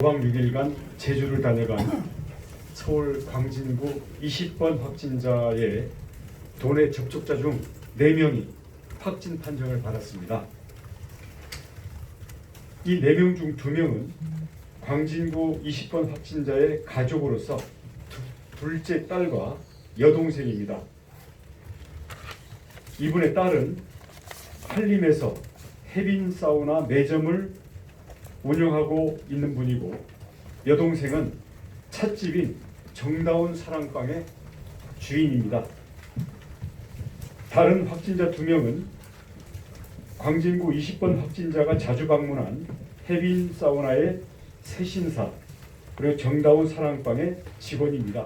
5박 6일간 제주를 다녀간 서울 광진구 20번 확진자의 도내 접촉자 중 4명이 확진 판정을 받았습니다. 이 4명 중 2명은 광진구 20번 확진자의 가족으로서 둘째 딸과 여동생입니다. 이분의 딸은 한림에서 해빈 사우나 매점을 운영하고 있는 분이고, 여동생은 찻집인 정다운 사랑방의 주인입니다. 다른 확진자 2명은 광진구 20번 확진자가 자주 방문한 해빈 사우나의 세신사 그리고 정다운 사랑방의 직원입니다.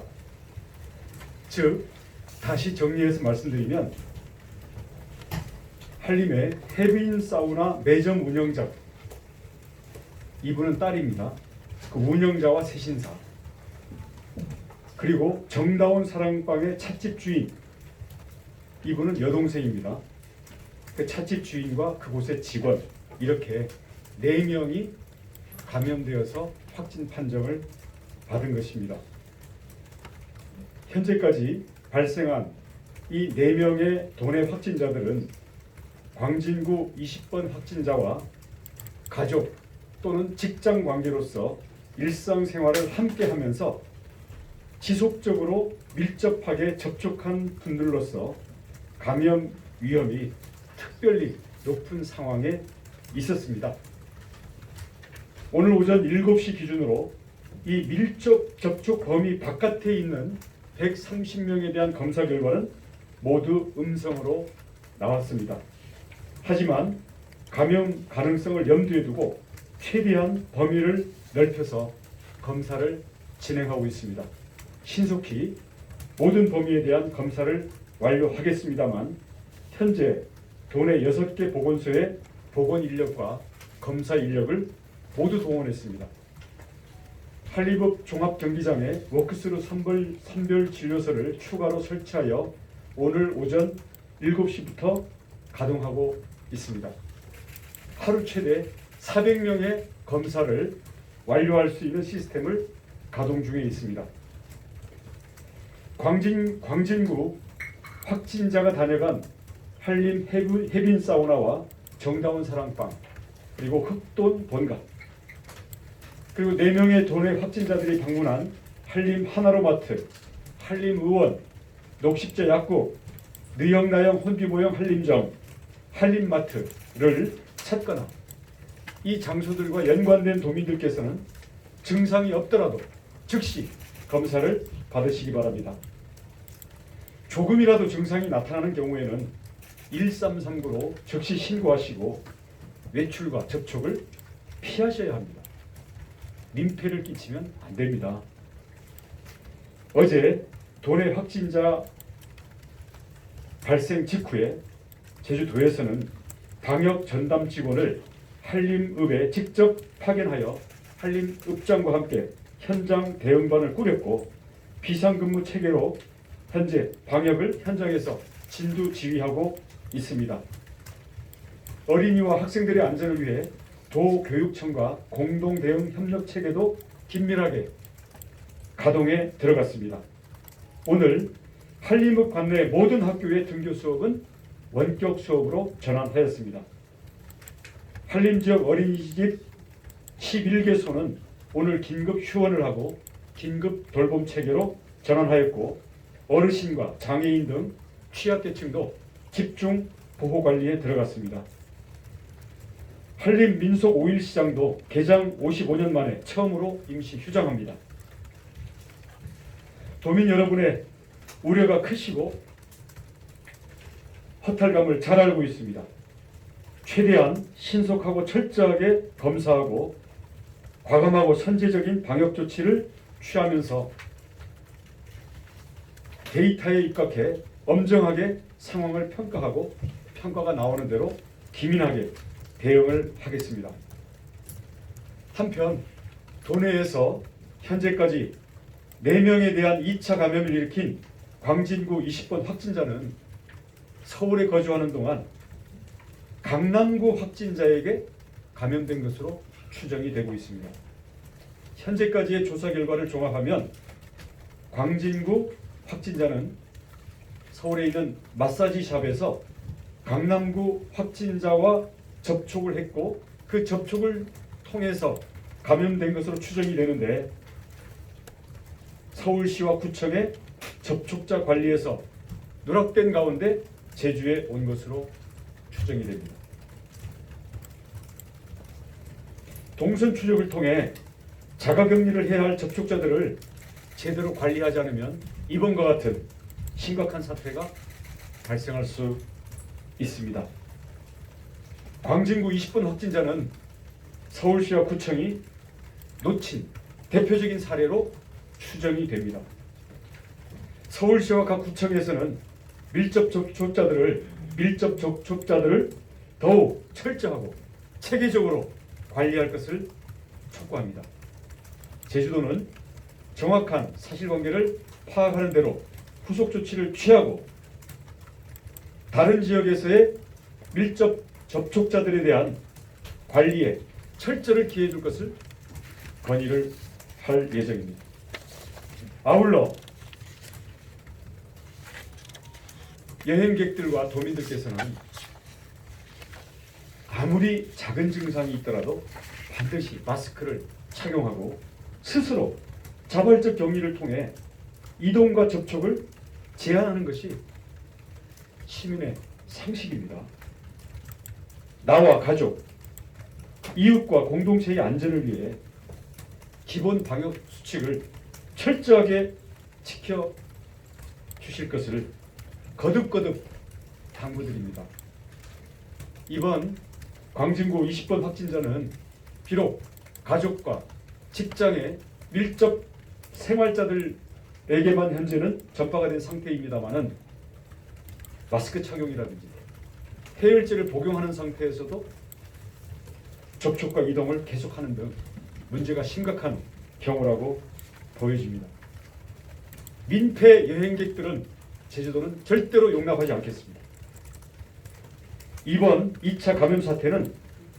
즉, 다시 정리해서 말씀드리면 한림의 해빈 사우나 매점 운영자, 이분은 딸입니다. 그 운영자와 세신사, 그리고 정다운 사랑방의 찻집 주인, 이분은 여동생입니다. 그 찻집 주인과 그곳의 직원, 이렇게 4명이 감염되어서 확진 판정을 받은 것입니다. 현재까지 발생한 이 4명의 도내 확진자들은 광진구 20번 확진자와 가족 또는 직장 관계로서 일상생활을 함께하면서 지속적으로 밀접하게 접촉한 분들로서 감염 위험이 특별히 높은 상황에 있었습니다. 오늘 오전 7시 기준으로 이 밀접 접촉 범위 바깥에 있는 130명에 대한 검사 결과는 모두 음성으로 나왔습니다. 하지만 감염 가능성을 염두에 두고 최대한 범위를 넓혀서 검사를 진행하고 있습니다. 신속히 모든 범위에 대한 검사를 완료하겠습니다만, 현재 도내 6개 보건소의 보건 인력과 검사 인력을 모두 동원했습니다. 한림읍 종합경기장에 워크스루 선별 진료소를 추가로 설치하여 오늘 오전 7시부터 가동하고 있습니다. 하루 최대 400명의 검사를 완료할 수 있는 시스템을 가동 중에 있습니다. 광진구 확진자가 다녀간 한림 해빈 사우나와 정다운 사랑방, 그리고 흑돈 본가, 그리고 4명의 도내 확진자들이 방문한 한림 하나로마트, 한림의원, 녹십자 약국, 느영나영 혼비모형 한림점, 한림마트를 찾거나 이 장소들과 연관된 도민들께서는 증상이 없더라도 즉시 검사를 받으시기 바랍니다. 조금이라도 증상이 나타나는 경우에는 1339로 즉시 신고하시고 외출과 접촉을 피하셔야 합니다. 민폐를 끼치면 안 됩니다. 어제 도내 확진자 발생 직후에 제주도에서는 방역 전담 직원을 한림읍에 직접 파견하여 한림읍장과 함께 현장 대응반을 꾸렸고, 비상근무 체계로 현재 방역을 현장에서 진두지휘하고 있습니다. 어린이와 학생들의 안전을 위해 도교육청과 공동대응 협력 체계도 긴밀하게 가동에 들어갔습니다. 오늘 한림읍 관내 모든 학교의 등교 수업은 원격 수업으로 전환하였습니다. 한림 지역 어린이집 11개소는 오늘 긴급 휴원을 하고 긴급 돌봄 체계로 전환하였고, 어르신과 장애인 등 취약계층도 집중 보호 관리에 들어갔습니다. 한림 민속 5일 시장도 개장 55년 만에 처음으로 임시 휴장합니다. 도민 여러분의 우려가 크시고 허탈감을 잘 알고 있습니다. 최대한 신속하고 철저하게 검사하고 과감하고 선제적인 방역 조치를 취하면서 데이터에 입각해 엄정하게 상황을 평가하고 평가가 나오는 대로 기민하게 대응을 하겠습니다. 한편 도내에서 현재까지 4명에 대한 2차 감염을 일으킨 광진구 20번 확진자는 서울에 거주하는 동안 강남구 확진자에게 감염된 것으로 추정이 되고 있습니다. 현재까지의 조사 결과를 종합하면 광진구 확진자는 서울에 있는 마사지 샵에서 강남구 확진자와 접촉을 했고 그 접촉을 통해서 감염된 것으로 추정이 되는데 서울시와 구청의 접촉자 관리에서 누락된 가운데 제주에 온 것으로 추정이 됩니다. 동선 추적을 통해 자가격리를 해야 할 접촉자들을 제대로 관리하지 않으면 이번과 같은 심각한 사태가 발생할 수 있습니다. 광진구 20번 확진자는 서울시와 구청이 놓친 대표적인 사례로 추정이 됩니다. 서울시와 각 구청에서는 밀접 접촉자들을 더욱 철저하고 체계적으로 관리할 것을 촉구합니다. 제주도는 정확한 사실관계를 파악하는 대로 후속 조치를 취하고 다른 지역에서의 밀접 접촉자들에 대한 관리에 철저를 기해줄 것을 건의를 할 예정입니다. 아울러 여행객들과 도민들께서는 아무리 작은 증상이 있더라도 반드시 마스크를 착용하고 스스로 자발적 격리를 통해 이동과 접촉을 제한하는 것이 시민의 상식입니다. 나와 가족, 이웃과 공동체의 안전을 위해 기본 방역 수칙을 철저하게 지켜 주실 것을 거듭 당부드립니다. 이번 광진구 20번 확진자는 비록 가족과 직장의 밀접 생활자들에게만 현재는 전파가 된 상태입니다마는 마스크 착용이라든지 해열제를 복용하는 상태에서도 접촉과 이동을 계속하는 등 문제가 심각한 경우라고 보여집니다. 민폐 여행객들은 제주도는 절대로 용납하지 않겠습니다. 이번 2차 감염 사태는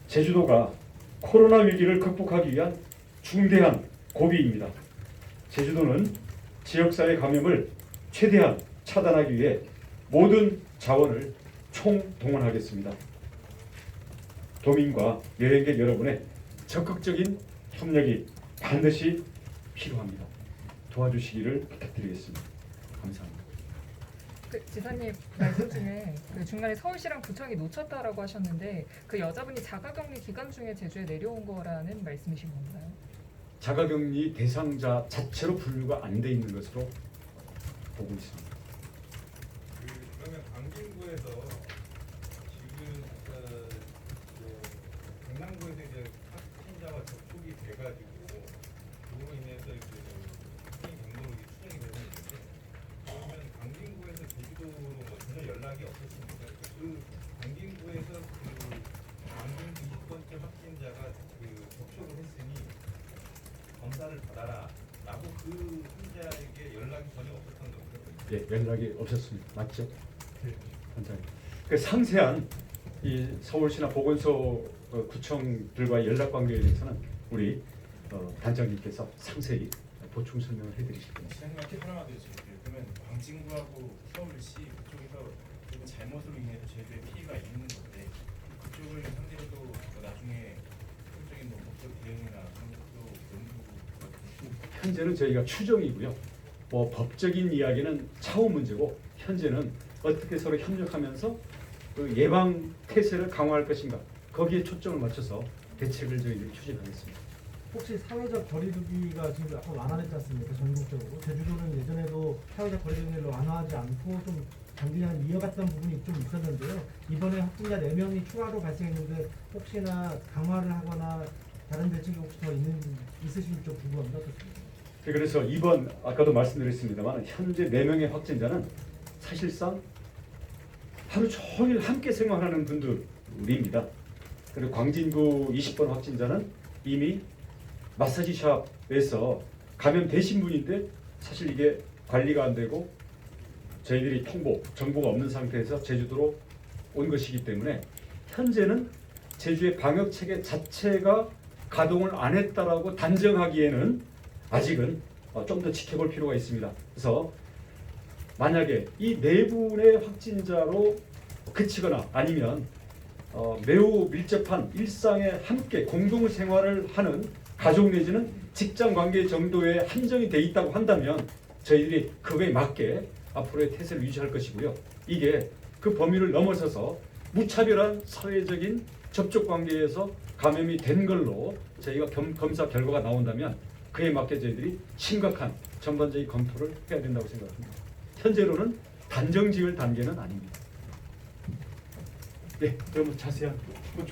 제주도가 코로나 위기를 극복하기 위한 중대한 고비입니다. 제주도는 지역사회 감염을 최대한 차단하기 위해 모든 자원을 총동원하겠습니다. 도민과 여행객 여러분의 적극적인 협력이 반드시 필요합니다. 도와주시기를 부탁드리겠습니다. 감사합니다. 지사님 말씀 중에 중간에 서울시랑 구청이 놓쳤다라고 하셨는데 그 여자분이 자가격리 기간 중에 제주에 내려온 거라는 말씀이신 건가요? 자가격리 대상자 자체로 분류가 안 돼 있는 것으로 보고 있습니다. 그러면 광진구에서 지금 강남구에서 이제 확진자와 접촉이 돼가지고 그로 인해서 이제 확진 경로로 추정이 되고 있는데 그러면 광진구에서 제주도로 뭐 전혀 연락이 없었습니까? 그 광진구에서 그 광진구 20번째 확진자가 그 접촉을 했으니 검사를 받아라라고 그 환자에게 연락이 전혀 없었던 거죠? 예, 연락이 없었습니다. 맞죠? 네. 원장님. 그 상세한 이 서울시나 보건소 구청들과의 연락 관계에 대해서는 우리 단장님께서 상세히 보충 설명을 해드리실 겁니다. 시장님한테 하나만 더 드릴게요. 그러면 광진구하고 서울시 그쪽에서 지금 잘못으로 인해서 제주에 피해가 있는 건데 그쪽을 상대로도 나중에 실질적인 뭐 법적 대응이나 그런 것도 연구가 현재는 저희가 추정이고요. 뭐 법적인 이야기는 차후 문제고 현재는 어떻게 서로 협력하면서 그 예방 태세를 강화할 것인가 거기에 초점을 맞춰서 대책을 저희들이 추진하겠습니다. 혹시 사회적 거리두기가 지금 약간 완화됐지 않습니까? 전국적으로 제주도는 예전에도 사회적 거리두기를 완화하지 않고 좀 장기간 이어갔던 부분이 좀 있었는데요. 이번에 확진자 4명이 추가로 발생했는데 혹시나 강화를 하거나 다른 대책이 혹시 더 있으실지 좀 궁금합니다. 어떻습니까? 그래서 이번 아까도 말씀드렸습니다만 현재 4명의 확진자는 사실상 하루 종일 함께 생활하는 분들입니다. 그리고 광진구 20번 확진자는 이미 마사지 샵에서 감염되신 분인데 사실 이게 관리가 안 되고 저희들이 정보가 없는 상태에서 제주도로 온 것이기 때문에 현재는 제주의 방역 체계 자체가 가동을 안 했다라고 단정하기에는 아직은 좀 더 지켜볼 필요가 있습니다. 그래서 만약에 이 네 분의 확진자로 그치거나 아니면 매우 밀접한 일상에 함께 공동 생활을 하는 가족 내지는 직장 관계 정도에 한정이 돼 있다고 한다면 저희들이 그거에 맞게 앞으로의 태세를 유지할 것이고요. 이게 그 범위를 넘어서서 무차별한 사회적인 접촉 관계에서 감염이 된 걸로 저희가 검사 결과가 나온다면 그에 맞게 저희들이 심각한 전반적인 검토를 해야 된다고 생각합니다. 현재로는 단정 지을 단계는 아닙니다. 네, 그러면 자세한